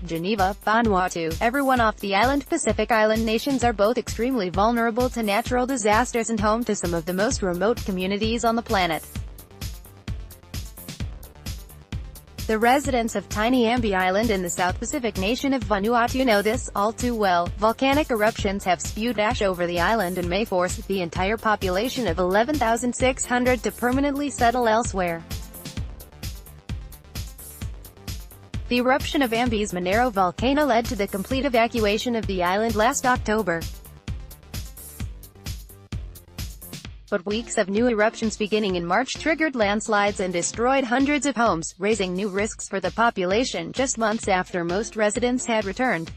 Geneva, Vanuatu. Everyone off the island. Pacific Island nations are both extremely vulnerable to natural disasters and home to some of the most remote communities on the planet. The residents of tiny Ambae Island in the South Pacific nation of Vanuatu know this all too well. Volcanic eruptions have spewed ash over the island and may force the entire population of 11,600 to permanently settle elsewhere. The eruption of Ambae's Monaro volcano led to the complete evacuation of the island last October. But weeks of new eruptions beginning in March triggered landslides and destroyed hundreds of homes, raising new risks for the population just months after most residents had returned.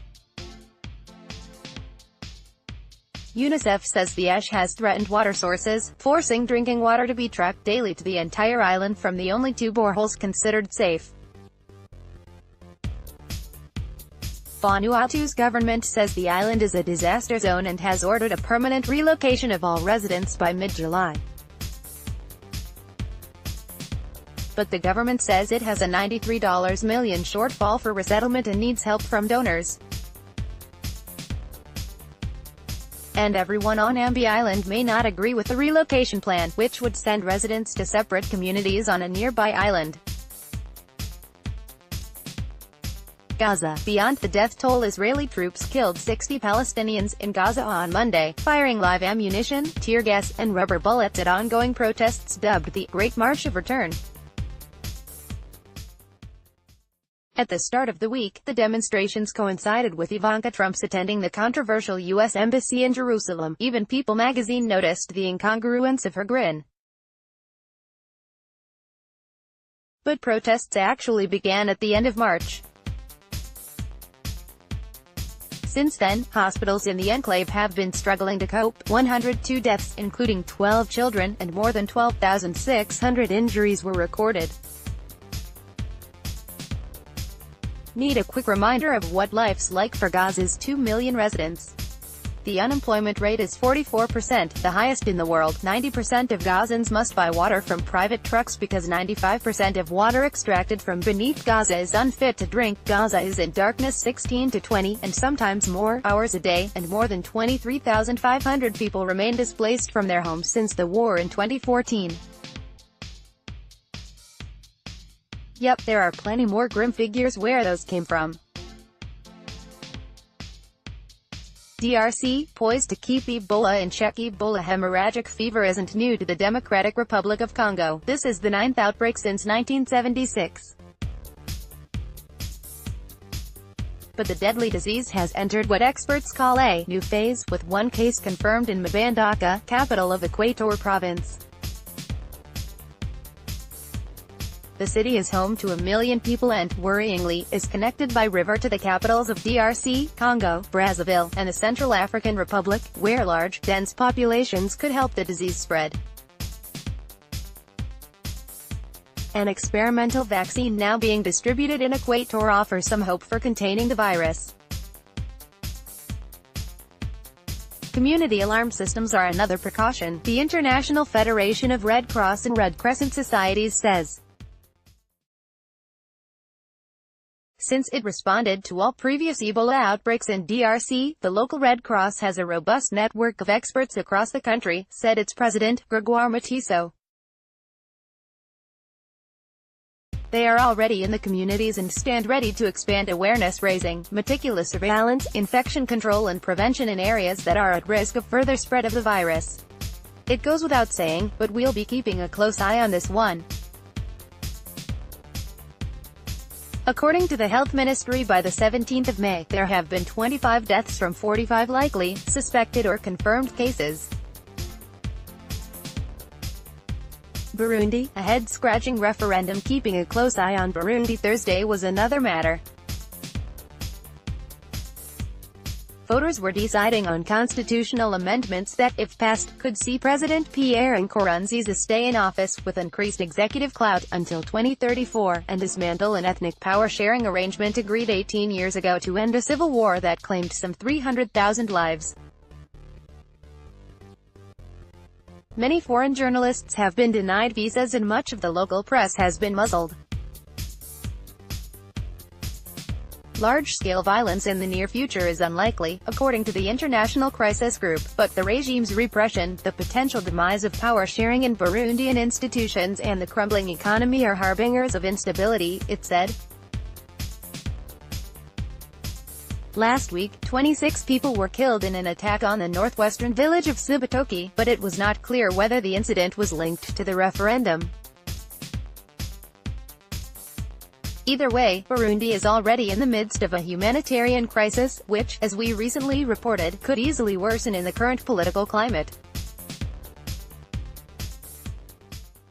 UNICEF says the ash has threatened water sources, forcing drinking water to be trucked daily to the entire island from the only 2 boreholes considered safe. Vanuatu's government says the island is a disaster zone and has ordered a permanent relocation of all residents by mid-July. But the government says it has a $93 million shortfall for resettlement and needs help from donors. And everyone on Ambae Island may not agree with the relocation plan, which would send residents to separate communities on a nearby island. Gaza. Beyond the death toll, Israeli troops killed 60 Palestinians in Gaza on Monday, firing live ammunition, tear gas, and rubber bullets at ongoing protests dubbed the Great March of Return. At the start of the week, the demonstrations coincided with Ivanka Trump's attending the controversial U.S. Embassy in Jerusalem. Even People magazine noticed the incongruence of her grin. But protests actually began at the end of March. Since then, hospitals in the enclave have been struggling to cope. 102 deaths, including 12 children, and more than 12,600 injuries were recorded. Need a quick reminder of what life's like for Gaza's 2 million residents. The unemployment rate is 44%, the highest in the world. 90% of Gazans must buy water from private trucks because 95% of water extracted from beneath Gaza is unfit to drink. Gaza is in darkness 16 to 20, and sometimes more, hours a day, and more than 23,500 people remain displaced from their homes since the war in 2014. Yep, there are plenty more grim figures where those came from. DRC, poised to keep Ebola in check. Ebola hemorrhagic fever isn't new to the Democratic Republic of Congo. This is the 9th outbreak since 1976. But the deadly disease has entered what experts call a new phase, with 1 case confirmed in Mbandaka, capital of Equator province. The city is home to 1 million people and, worryingly, is connected by river to the capitals of DRC, Congo, Brazzaville, and the Central African Republic, where large, dense populations could help the disease spread. An experimental vaccine now being distributed in Equator offers some hope for containing the virus. Community alarm systems are another precaution, the International Federation of Red Cross and Red Crescent Societies says. Since it responded to all previous Ebola outbreaks in DRC, the local Red Cross has a robust network of experts across the country, said its president, Gregoire Matiso. They are already in the communities and stand ready to expand awareness-raising, meticulous surveillance, infection control and prevention in areas that are at risk of further spread of the virus. It goes without saying, but we'll be keeping a close eye on this one. According to the Health Ministry, by the 17th of May, there have been 25 deaths from 45 likely, suspected or confirmed cases. Burundi, a head-scratching referendum. Keeping a close eye on Burundi Thursday was another matter. Voters were deciding on constitutional amendments that, if passed, could see President Pierre Nkurunziza stay in office, with increased executive clout, until 2034, and dismantle an ethnic power-sharing arrangement agreed 18 years ago to end a civil war that claimed some 300,000 lives. Many foreign journalists have been denied visas and much of the local press has been muzzled. Large-scale violence in the near future is unlikely, according to the International Crisis Group, but the regime's repression, the potential demise of power-sharing in Burundian institutions and the crumbling economy are harbingers of instability, it said. Last week, 26 people were killed in an attack on the northwestern village of Cibitoke, but it was not clear whether the incident was linked to the referendum. Either way, Burundi is already in the midst of a humanitarian crisis, which, as we recently reported, could easily worsen in the current political climate.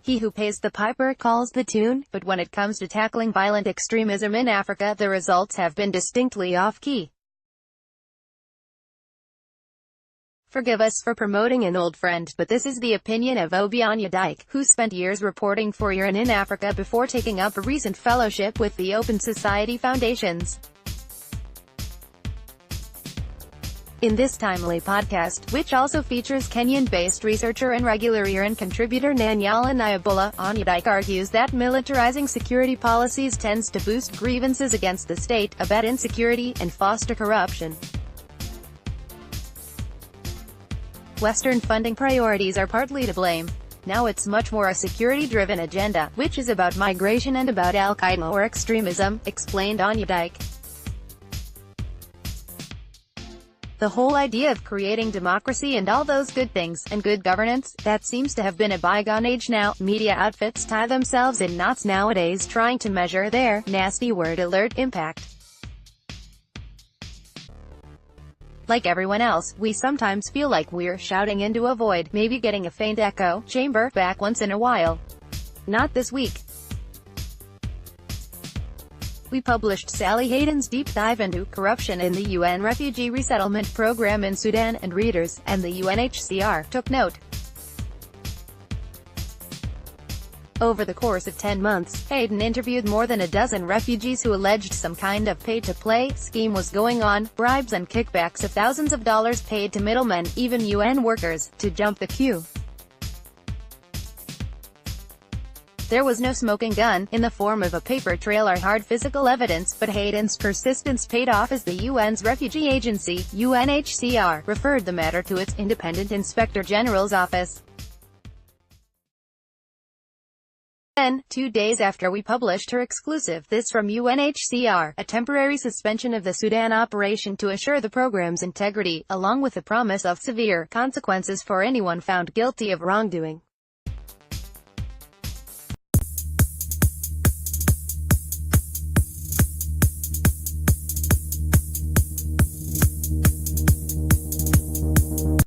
He who pays the piper calls the tune, but when it comes to tackling violent extremism in Africa, the results have been distinctly off-key. Forgive us for promoting an old friend, but this is the opinion of Obianya Dike, who spent years reporting for URIN in Africa before taking up a recent fellowship with the Open Society Foundations. In this timely podcast, which also features Kenyan-based researcher and regular URIN contributor Nanyala Nyabola, Onyedike argues that militarizing security policies tends to boost grievances against the state, abet insecurity, and foster corruption. Western funding priorities are partly to blame. Now it's much more a security-driven agenda, which is about migration and about al-Qaeda or extremism, explained Onyedike. The whole idea of creating democracy and all those good things, and good governance, that seems to have been a bygone age now. Media outfits tie themselves in knots nowadays trying to measure their, nasty word alert, impact. Like everyone else, we sometimes feel like we're shouting into a void, maybe getting a faint echo chamber back once in a while. Not this week. We published Sally Hayden's deep dive into corruption in the UN refugee resettlement program in Sudan, and readers, and the UNHCR, took note. Over the course of 10 months, Hayden interviewed more than a dozen refugees who alleged some kind of pay-to-play scheme was going on, bribes and kickbacks of thousands of dollars paid to middlemen, even UN workers, to jump the queue. There was no smoking gun, in the form of a paper trail or hard physical evidence, but Hayden's persistence paid off as the UN's refugee agency, UNHCR, referred the matter to its independent Inspector General's office. Then, 2 days after we published her exclusive "This from UNHCR," a temporary suspension of the Sudan operation to assure the program's integrity, along with the promise of severe consequences for anyone found guilty of wrongdoing.